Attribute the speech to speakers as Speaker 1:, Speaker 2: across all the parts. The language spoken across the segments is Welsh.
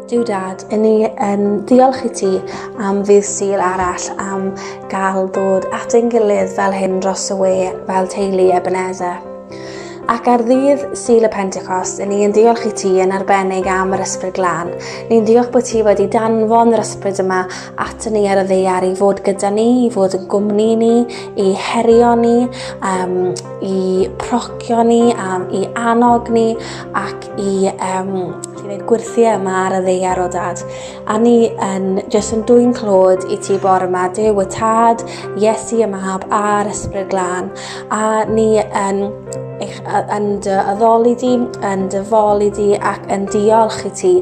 Speaker 1: Duw Dad, ni yn diolch I ti am ddydd Sul arall am gael dod at ein gilydd fel hyn dros y we fel teulu Ebenezer. Ac ar ddydd Sul y Pentecost, ni'n diolch I ti yn arbennig am yr Ysbryd Glân. Ni'n diolch bod ti wedi danfon yr ysbryd yma at ni ar y ddaear I fod gyda ni, I fod yn gwmni ni, I herio ni, I procio ni, I annog ni ac I gwneud gwirthiau yma ar y ddaear o Dad. A ni yn jyst yn dwy'n clod I ti bore yma, Duw y Tad, Iesu y Mab a'r Ysbryd Glân. A ni yn dy addoli di, yn dy foli di ac yn diolch I ti.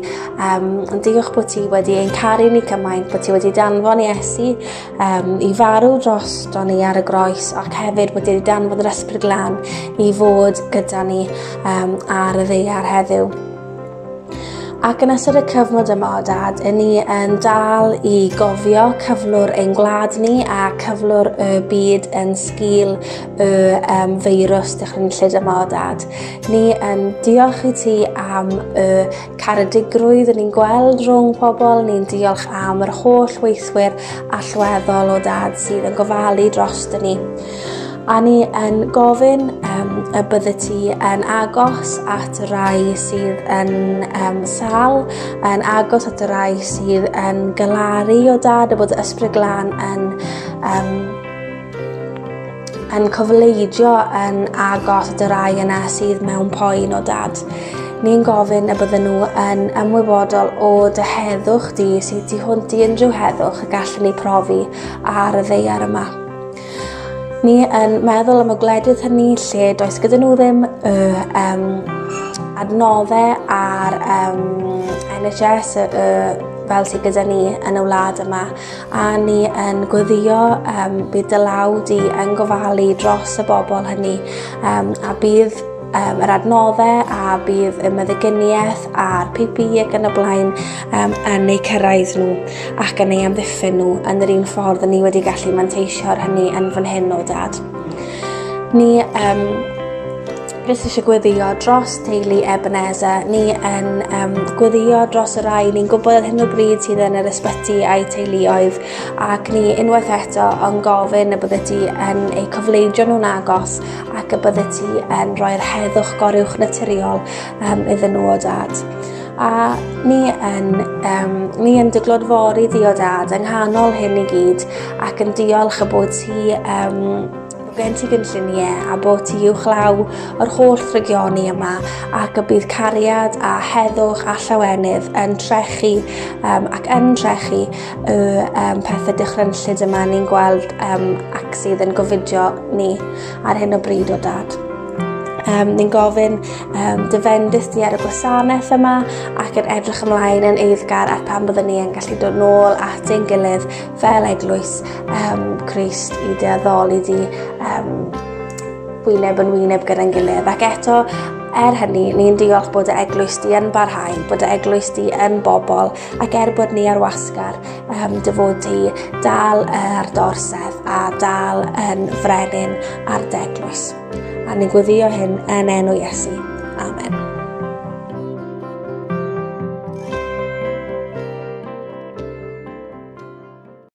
Speaker 1: Yn diolch bod ti wedi ein caru ni cymaint, bod ti wedi danfon Iesu I farw drosto ni ar y groes ac hefyd bod ti wedi danfon yr Ysbryd Glân I fod gyda ni ar y ddaear heddiw. Ac yn ystod y cyfnod yma o Dad, ni yn dal I gofio cyflwr ein gwlad ni a cyflwr y byd yn sgil y feirws dychrynllyd yma o Dad. Ni yn diolch I ti am y caredigrwydd ni'n gweld rhwng pobl, ni'n diolch am yr holl weithwyr allweddol o Dad sydd yn gofalu drosto ni. A ni yn gofyn y bydde ti yn agos at y rai sydd yn sal, yn agos at y rai sydd yn galaru o Dad, a bod y Ysbryd Glân yn cyfleidio yn agos at y rai yna sydd mewn poen o Dad. Ni'n gofyn y bydden nhw yn ymwybodol o dy heddwch di sydd ti hwnt I unrhyw heddwch y gallen ni profi ar y ddaear yma. Ni yn meddwl am y gwledydd hynny lle does gyda nhw ddim adnoddau ar NHS fel sydd gyda ni yn y wlad yma. A ni yn gweddio bydd dy law di yn gofalu dros y bobl hynny a bydd yr adnoddau a bydd y meddyginiaeth a'r PPE ac yn y blaen yn eu cyrraedd nhw ac yn eu amddiffyn nhw yn yr un ffordd ni wedi gallu manteisio'r hynny yn fan hyn o Dad. Ni jyst eisiau gweddio dros teulu Ebenezer, ni yn gweddio dros y rai, ni'n gwybod hyn o bryd sydd yn yr ysbyty a'i teuluoedd ac ni unwaith eto yn gofyn y bydde ti yn eu cyfleidio nhw'n agos ac y bydde ti yn rhoi'r heddwch goruwch naturiol iddyn nhw o Dad. A ni yn dyglodfori di o Dad yng nghanol hyn I gyd ac yn diolch y bod ti gen ti gynlluniau a bod ti uwchlaw o'r holl regioni yma ac y bydd cariad a heddwch a llawenydd yn trechu ac yn trechu y pethau dychrynllyd yma ni'n gweld ac sydd yn gofidio ni ar hyn o bryd o Dad. Ni'n gofyn dyfendus di ar y gwasanaeth yma ac yn edrych ymlaen yn eiddgar at pan byddwn ni yn gallu dod nôl at ein gilydd fel eglwys Crist I dy addoli di wyneb yn wyneb gyda'n gilydd. Ac eto, hynny, ni'n diolch bod y eglwys di yn barhau, bod y eglwys di yn bobl ac bod ni ar wasgar dy fod ti dal ar dorsedd a dal yn frenin ar dy eglwys. A ni'n gweddio hyn yn enw Iesu. Amen.